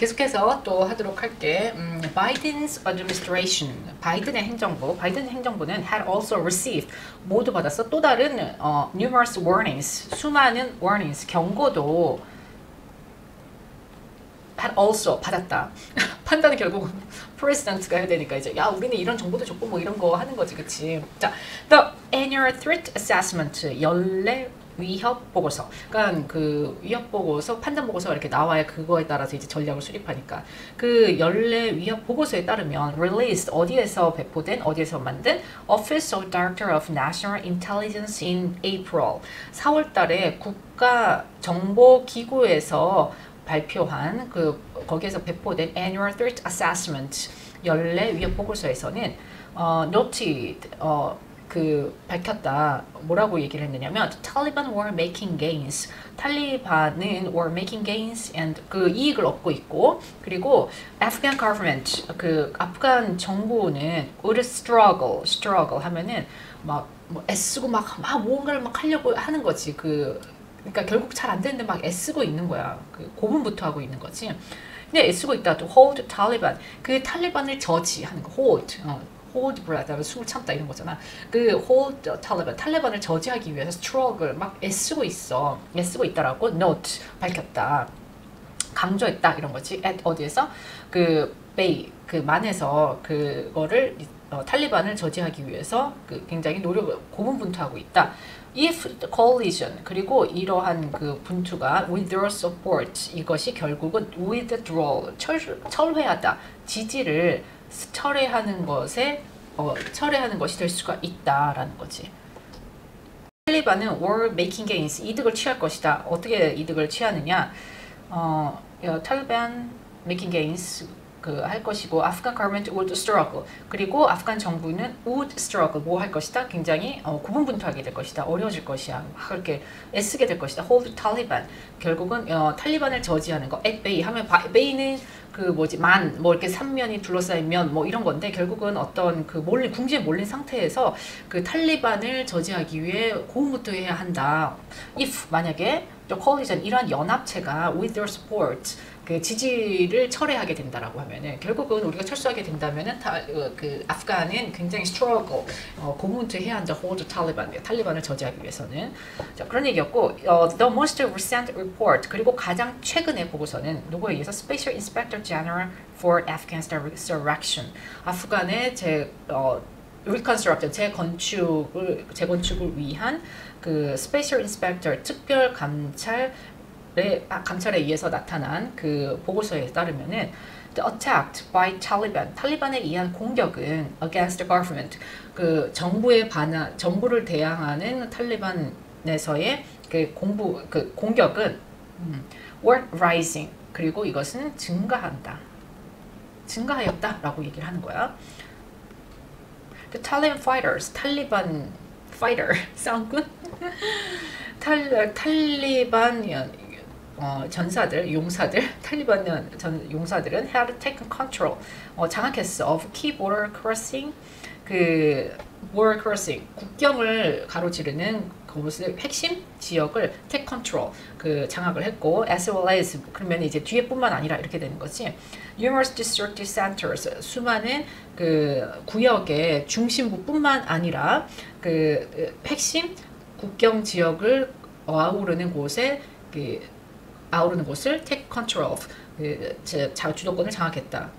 계속해서 또 하도록 할게. Biden's administration, 바이든의 행정부는 had also received, 모두 받았어. 또 다른 numerous warnings, 수많은 warnings, 경고도 had also 받았다. 판단은 결국 president가 해야 되니까 이제 야 우리는 이런 정보도 줬고 뭐 이런 거 하는 거지, 그치? 자, the annual threat assessment, 연례 위협 보고서. 그러니까 그 위협 보고서, 판단 보고서가 이렇게 나와야 그거에 따라서 이제 전략을 수립하니까. 그 연례 위협 보고서에 따르면 released, 어디에서 배포된, 어디에서 만든 Office of Director of National Intelligence in April, 4월 달에 국가 정보 기구에서 발표한 그 거기에서 배포된 Annual Threat Assessment, 연례 위협 보고서에서는 noted, 그 밝혔다. 뭐라고 얘기를 했느냐면 Taliban were making gains. 탈리반은 were making gains and 그 이익을 얻고 있고, 그리고 Afghan government, 그 아프간 정부는 would struggle 하면은 막 뭐 애쓰고 막 뭔가를 막 하려고 하는 거지. 그러니까 결국 잘 안 되는데 막 애쓰고 있는 거야. 그 고분부터 하고 있는 거지. 근데 애쓰고 있다. 또 hold Taliban, 그 탈리반을 저지하는 거. hold breath, 숨을 참다 이런 거잖아. 그 hold Taliban, 탈리반을 저지하기 위해서 struggle, 막 애쓰고 있다라고 note, 밝혔다, 강조했다 이런 거지. at 어디에서? 그 bay, 그 만에서 그거를 탈리반을 저지하기 위해서 그 굉장히 노력을 고군분투하고 있다. If the coalition, 그리고 이러한 그 분투가 with their support, 이것이 결국은 withdrawal, 철회하다, 지지를 철회하는 것에 철회하는 것이 될 수가 있다라는 거지. 탈리반은 were making gains, 이득을 취할 것이다. 어떻게 이득을 취하느냐? 탈리반 making gains 그 할 것이고, Afghan government would struggle, 그리고 아프간 정부는 would struggle, 뭐 할 것이다? 굉장히 고분분투하게 될 것이다. 어려워질 것이야. 막 그렇게 애쓰게 될 것이다. hold Taliban, 결국은 탈리반을 저지하는 거. at bay 하면 bay는 그 뭐지, 뭐 이렇게 삼면이 둘러싸이면 뭐 이런 건데, 결국은 어떤 그 궁지에 몰린 상태에서 그 탈리반을 저지하기 위해 고군분투해야 한다. if, 만약에 또 coalition, 이러한 연합체가 with their support, 그 지지를 철회하게 된다라고 하면은, 결국은 우리가 철수하게 된다면은 그 아프간은 굉장히 struggle, 고군분투해야 한다. hold Taliban, 탈리반을 저지하기 위해서는. 자, 그런 얘기였고, the most recent report, 그리고 가장 최근의 보고서는 누구에 의해서? Special Inspector General for Afghan Insurrection, 아프간의 reconstruction, 재건축을 위한 그 Special Inspector, 특별 감찰에 의해서 나타난 그 보고서에 따르면은 the attack by Taliban, 탈리반에 의한 공격은 against the government, 그 정부를 대항하는 탈리반에서의 그 공격은 were rising, 그리고 이것은 증가하였다라고 얘기를 하는 거야. The Taliban fighters, 탈리반 fighter, 싸움꾼? 탈리반 용사들, 탈리반 용사들은 had taken control, 장악했어, of key border crossing, 그 border crossing, 국경을 가로지르는 그곳의 핵심 지역을 take control, 그 장악을 했고, as well as, 그러면 이제 뒤에뿐만 아니라 이렇게 되는 거지. numerous district centers, 수많은 그 구역의 중심부뿐만 아니라 그 핵심 국경 지역을 아우르는 곳을 take control of, 주도권을 장악했다.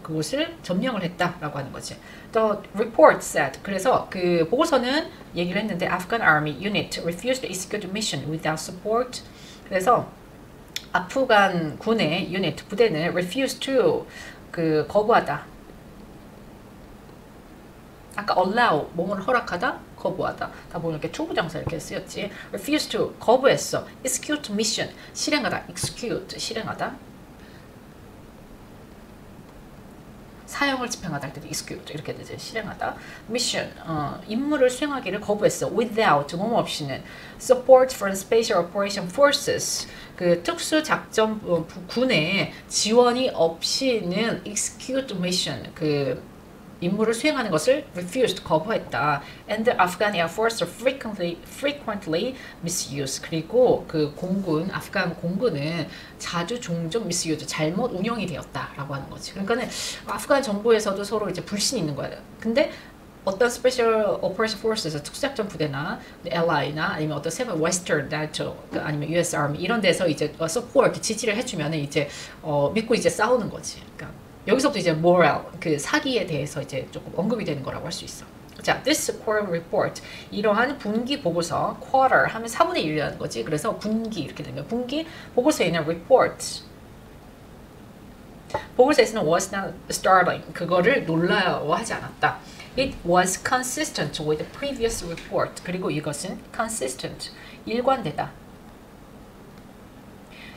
그곳을 점령을 했다라고 하는 거지. The report said, 그래서 그 보고서는 얘기를 했는데 Afghan Army unit refused to execute mission without support. 그래서 아프간 군의 유닛, 부대는 refused to, 거부하다. 아까 allow, 몸을 허락하다, 거부하다. 다 보면 이렇게 투부정사 이렇게 쓰였지. refuse to, 거부했어. execute mission, 실행하다. execute, 실행하다. 사형을 집행하다 할 때도 execute 이렇게 되지. 실행하다. mission, 임무를 수행하기를 거부했어. without, 뭐뭐 없이는. support for the special operation forces, 그 특수작전 군의 지원이 없이는 execute mission, 임무를 수행하는 것을 refused 거부했다. And the Afghan Air Force frequently misuse. 그리고 그 공군 아프간 공군은 자주 종종 misuse 잘못 운영이 되었다라고 하는 거지. 그러니까는 아프간 정부에서도 서로 이제 불신이 있는 거야. 근데 어떤 Special Operation Forces 특수작전 부대나 LI나 아니면 어떤 세븐 Western NATO 아니면 US Army 이런 데서 이제 support 지지를 해주면 이제 믿고 이제 싸우는 거지. 그러니까 여기서부터 이제 moral 그 사기에 대해서 이제 조금 언급이 되는 거라고 할 수 있어. 자, this quarter report 이러한 분기 보고서 quarter 하면 4분의 1이라는 거지. 그래서 분기 이렇게 되면 분기 보고서에 있는 report 보고서에서는 was not startling 그거를 놀라워하지 않았다. It was consistent with the previous report. 그리고 이것은 consistent 일관되다.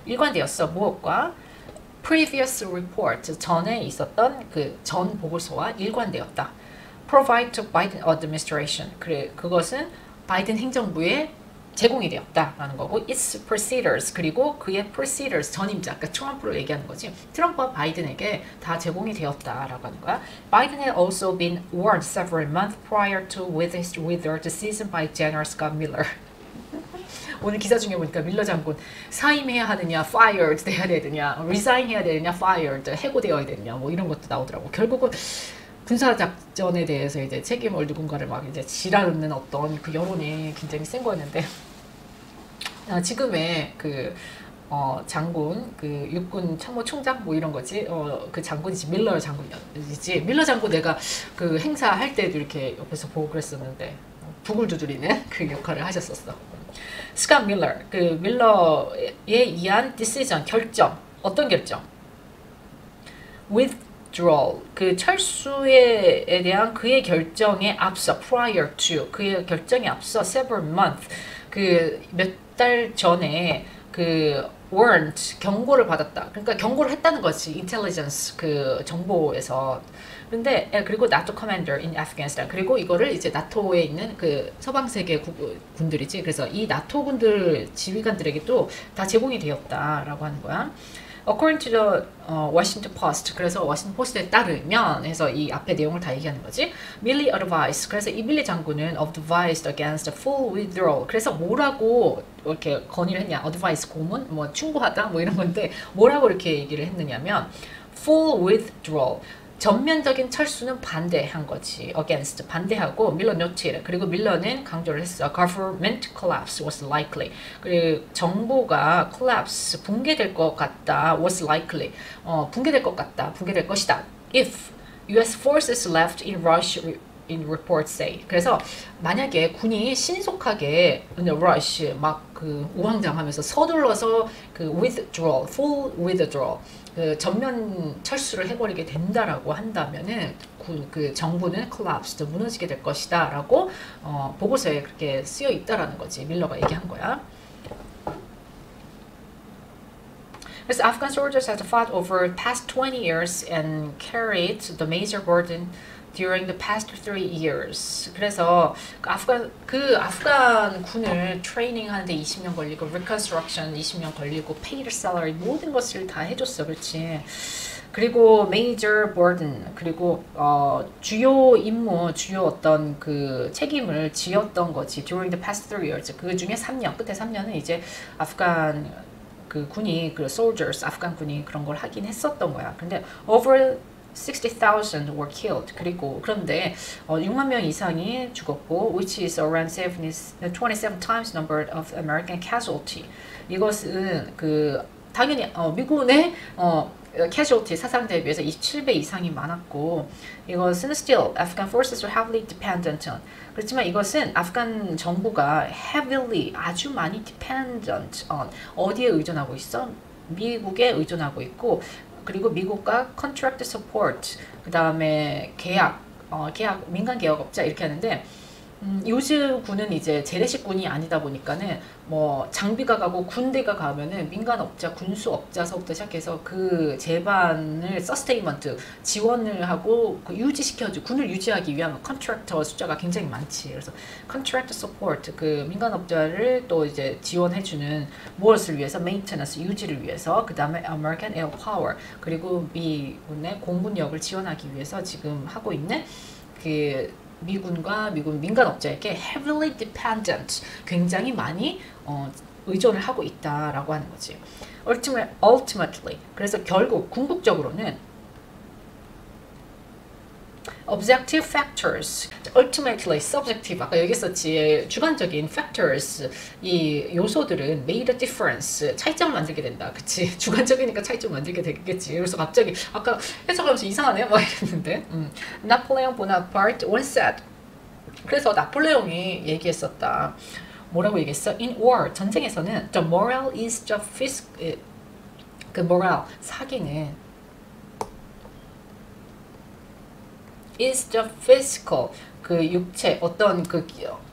일관되었어. 무엇과? previous report 전에 있었던 그 전 보고서와 일관되었다. provide to Biden administration 그래 그것은 바이든 행정부에 제공이 되었다라는 거고 its procedures 그리고 그의 procedures 전임자 그러니까 트럼프를 얘기하는 거지. 트럼프와 바이든에게 다 제공이 되었다라고 하는 거야. Biden had also been warned several months prior to with their decision by General Scott Miller. 오늘 기사 중에 보니까 밀러 장군 사임해야 하느냐, fired 해야 되느냐, resign 해야 되느냐, fired 해고되어야 되느냐, 뭐 이런 것도 나오더라고. 결국은 군사 작전에 대해서 이제 책임을 누군가를 막 이제 지랄는 어떤 그 여론이 굉장히 센 거였는데 지금의 그 장군 그 육군 참모총장 뭐 이런 거지 그 장군이지 밀러 장군이지. 밀러 장군 내가 그 행사할 때도 이렇게 옆에서 보고 그랬었는데 북을 두드리는 그 역할을 하셨었어. 스캇 밀러 그 밀러에 의한 decision 결정 어떤 결정? withdrawal 그 철수에 대한 그의 결정에 앞서 prior to 그의 결정에 앞서 several months 그 몇 달 전에 그 warrant 경고를 받았다. 그러니까 경고를 했다는 거지. intelligence 그 정보에서. 근데 그리고 나토 커맨더 in Afghanistan 그리고 이거를 이제 나토에 있는 그 서방 세계 군들이지. 그래서 이 나토 군들 지휘관들에게도 다 제공이 되었다라고 하는 거야. According to the Washington Post 그래서 워싱턴 포스트에 따르면 해서 이 앞에 내용을 다 얘기하는 거지. Milley advised 그래서 이 밀리 장군은 advised against full withdrawal 그래서 뭐라고 이렇게 건의를 했냐 advice 고문 뭐 충고하다 뭐 이런 건데 뭐라고 이렇게 얘기를 했느냐면 full withdrawal 전면적인 철수는 반대한 거지. against 반대하고 밀러 noted 그리고 밀러는 강조를 했어. government collapse was likely. 그리고 정부가 collapse 붕괴될 것 같다. was likely 붕괴될 것 같다. 붕괴될 것이다. if U.S. forces left in rush in reports say. 그래서 만약에 군이 신속하게 rush 막 그 우왕좌왕하면서 서둘러서 그 withdrawal, full withdrawal 그 전면 철수를 해버리게 된다라고 한다면은 그 정부는 collapsed 무너지게 될 것이다라고 보고서에 그렇게 쓰여 있다라는 거지. 밀러가 얘기한 거야. 그래서 Afghan soldiers had fought over past 20 years and carried the major burden during the past 3 years. 그래서 아프간 군을 트레이닝 하는데 20년 걸리고 reconstruction 20년 걸리고 paid salary 모든 것을 다 해줬어. 그렇지. 그리고 major burden 그리고 주요 임무 주요 어떤 그 책임을 지었던 거지. during the past 3 years. 그 중에 3년 끝에 3년은 이제 아프간 그 군이 그 soldiers 아프간 군이 그런 걸 하긴 했었던 거야. 근데 over 60,000 were killed. 그리고 그런데 6만 명 이상이 죽었고, which is around 27 times number of American casualty. 이것은 그 당연히 미군의 casualty 사상자에 비해서 27배 이상이 많았고, 이것은 still Afghan forces are heavily dependent on. 그렇지만 이것은 아프간 정부가 heavily 아주 많이 dependent on 어디에 의존하고 있어? 미국에 의존하고 있고. 그리고 미국과 contract support, 그 다음에 계약 민간 계약업자 이렇게 하는데 요즘 군은 이제 재래식군이 아니다 보니까는 뭐 장비가 가고 군대가 가면은 민간업자, 군수업자서부터 시작해서 그 제반을 서스테인먼트 지원을 하고 그 유지시켜주 군을 유지하기 위한 컨트랙터 숫자가 굉장히 많지. 그래서 컨트랙터 서포트 그 민간업자를 또 이제 지원해주는 무엇을 위해서 메인테너스 유지를 위해서 그 다음에 American Air Power 그리고 미군의 공군력을 지원하기 위해서 지금 하고 있는 그 미군과 미군 민간업자에게 heavily dependent, 굉장히 많이 의존을 하고 있다라고 하는 거지. Ultimately, 그래서 결국 궁극적으로는 objective factors, ultimately subjective, 아까 얘기했었지. 주관적인 factors, 이 요소들은 made a difference, 차이점을 만들게 된다. 그치? 주관적이니까 차이점 만들게 되겠지. 그래서 갑자기 아까 해석하면서 이상하네? 막 이랬는데. Napoleon Bonaparte once said. 그래서 나폴레옹이 얘기했었다. 뭐라고 얘기했어? In war, 전쟁에서는 the moral is the physical, 그 moral, 사기는 is the physical, 그 육체, 어떤 그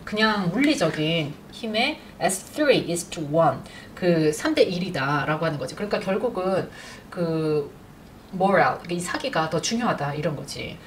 그냥 물리적인 힘의 as 3 is to 1, 그 3대 1이다 라고 하는 거지. 그러니까 결국은 그 moral, 이 사기가 더 중요하다 이런 거지.